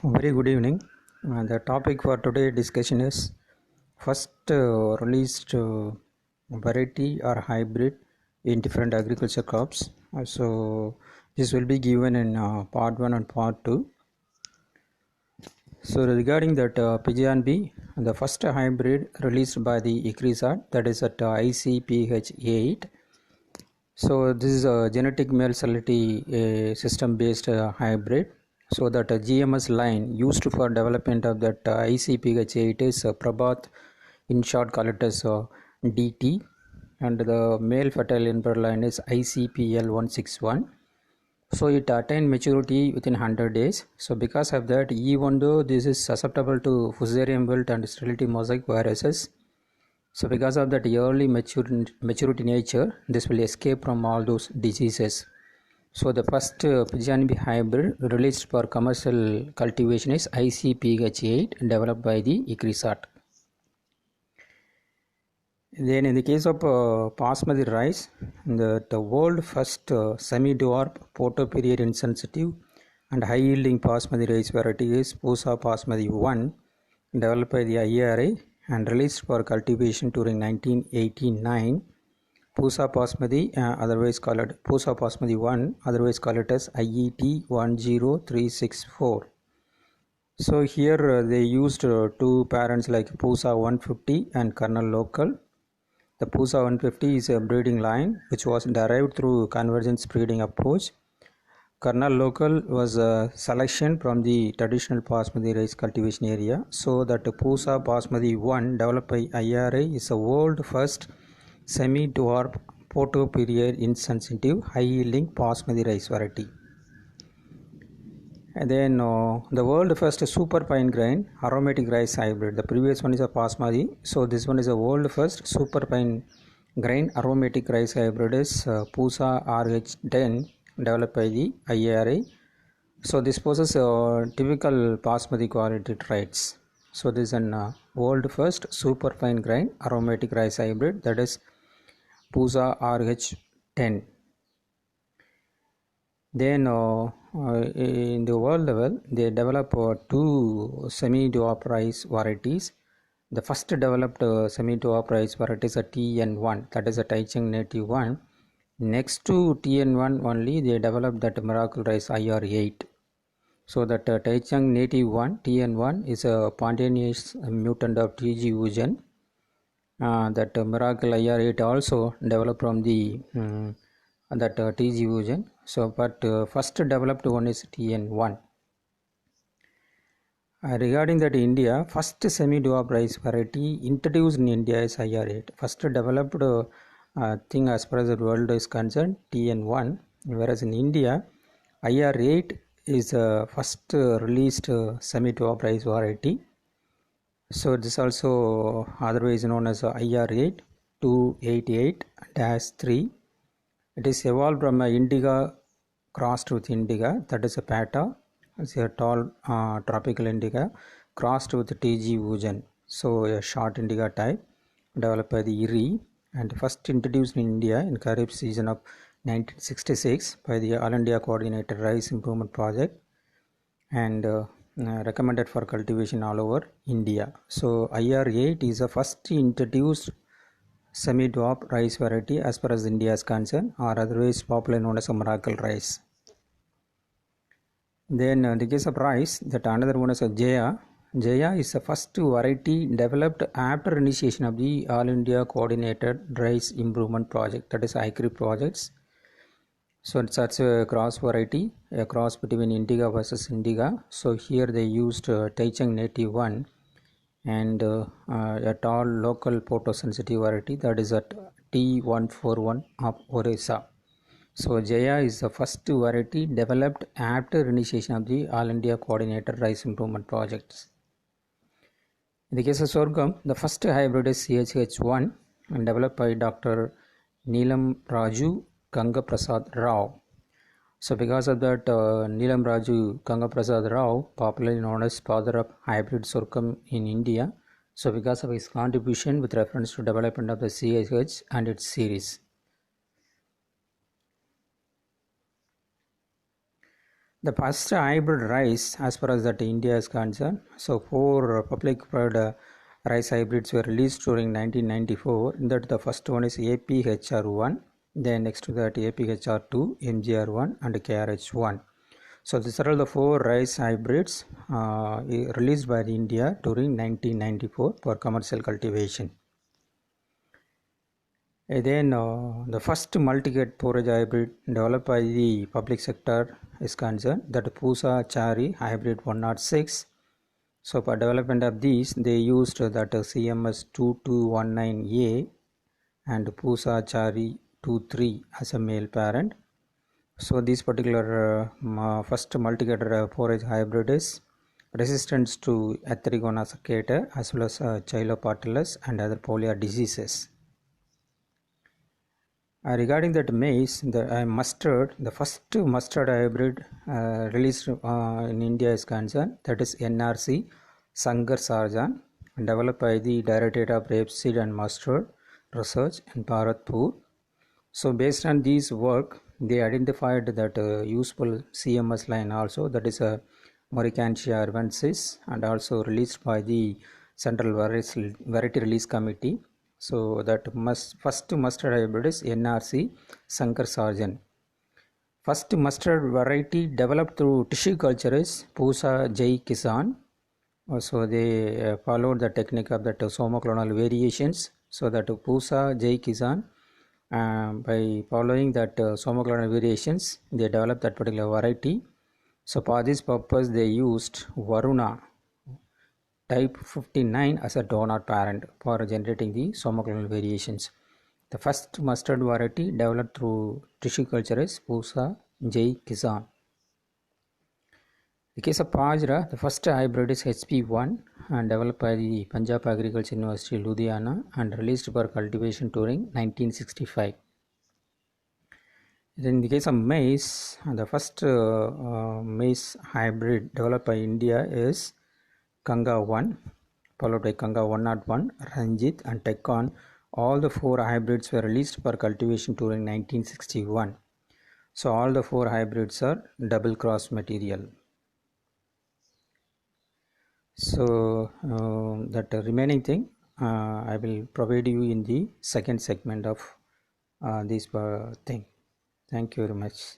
Very good evening. The topic for today discussion is first released variety or hybrid in different agriculture crops. So this will be given in part 1 and part 2. So regarding that PGNB, the first hybrid released by the ICRISAT, that is at ICPH8. So this is a genetic male sterility system based hybrid. So that GMS line used for development of that ICPH8 is Prabhat, in short call it as DT, and the male fertile embryo line is ICPL161. So it attained maturity within 100 days. So because of that, even though this is susceptible to Fusarium wilt and sterility mosaic viruses, so because of that early maturity nature, this will escape from all those diseases. So the first PGNB hybrid released for commercial cultivation is ICPH8, developed by the ICRISAT. Then in the case of basmati rice, the world first semi-dwarf photoperiod insensitive and high yielding basmati rice variety is Pusa Basmati 1, developed by the IARI and released for cultivation during 1989. Pusa Basmati, otherwise called Pusa Basmati 1, otherwise called as IET 10364. So here they used two parents like Pusa 150 and Kernel Local. The Pusa 150 is a breeding line which was derived through convergence breeding approach. Kernel Local was a selection from the traditional Basmati rice cultivation area. So that Pusa Basmati 1 developed by IRI is a world first semi-dwarf photoperiod insensitive high yielding Basmati rice variety. And then the world first super fine grain aromatic rice hybrid. The previous one is a Basmati, so this one is a world first super fine grain aromatic rice hybrid is Pusa RH10, developed by the IARI. So this possesses typical Basmati quality traits. So this is an world first super fine grain aromatic rice hybrid, that is Pusa RH10. Then in the world level, they develop two semi-dwarf rice varieties. The first developed semi-dwarf rice variety is a TN1, that is a Taichung native 1. Next to TN1 only, they developed that miracle rice IR8. So that Taichung native 1, TN1, is a spontaneous mutant of TG Wugen. That miracle IR8 also developed from the that TG Wugen. So but first developed one is TN1. Regarding that India, first semi-dwarf rice variety introduced in India is IR8. First developed thing as far as the world is concerned, TN1, whereas in India, IR8 is first released semi-dwarf rice variety. So this also otherwise known as IR8 288-3. It is evolved from indica crossed with indica, that is a pata. It's a tall tropical indica crossed with TG Wugen. So a short indica type developed by the IRI and first introduced in India in Kharif season of 1966 by the All India Coordinated Rice Improvement Project and recommended for cultivation all over India. So IR8 is the first introduced semi-dwarf rice variety as far as India is concerned, or otherwise popularly known as a miracle rice. Then in the case of rice, that another one is a Jaya. Jaya is the first variety developed after initiation of the All India Coordinated Rice Improvement Project, that is ICRI projects. So it's such a cross variety, a cross between indica versus indica. So here they used Taichung native 1 and a tall local photosensitive variety, that is at T141 of Orissa. So Jaya is the first variety developed after initiation of the All India Coordinated Rice Improvement Projects. In the case of sorghum, the first hybrid is CHH1 and developed by Dr. Neelam Raju Ganga Prasad Rao. So because of that, Neelam Raju Ganga Prasad Rao, popularly known as father of hybrid sorghum in India, so because of his contribution with reference to development of the CHH and its series. The first hybrid rice, as far as that India is concerned, so four public rice hybrids were released during 1994. In that, the first one is APHR1, then next to that APHR2, MGR1, and KRH1. So these are all the four rice hybrids released by India during 1994 for commercial cultivation. And then the first multi-gate forage hybrid developed by the public sector is concerned, that Pusa Chari hybrid 106. So for development of these, they used that CMS 2219A and Pusa Chari 23 as a male parent. So this particular first multi-gate forage hybrid is resistant to Etherigonum saccata as well as Chilopartulus and other foliar diseases. Regarding that maize, the mustard, the first mustard hybrid released in India is concerned, that is NRC Sankar Sarjan, developed by the Directorate of Rapeseed and Mustard Research in Bharatpur. So based on this work, they identified that useful CMS line also, that is a Moricantia arvensis, and also released by the Central Variety Release Committee. So that first mustard hybrid is NRC Sankar Sarjan. First mustard variety developed through tissue culture is Pusa Jai Kisan. So they followed the technique of that somoclonal variations. So that Pusa Jai Kisan, by following that somoclonal variations, they developed that particular variety. So for this purpose, they used Varuna type 59 as a donor parent for generating the somoclonal variations. The first mustard variety developed through tissue culture is Pusa Jai Kisan. In the case of Bajra, the first hybrid is HP1 and developed by the Punjab Agriculture University, Ludhiana, and released for cultivation during 1965. In the case of maize, the first maize hybrid developed by India is Kanga 1, followed by Kanga 101, Ranjit, and Tekon. All the four hybrids were released for cultivation during 1961. So all the four hybrids are double cross material. So that remaining thing I will provide you in the second segment of this thing. Thank you very much.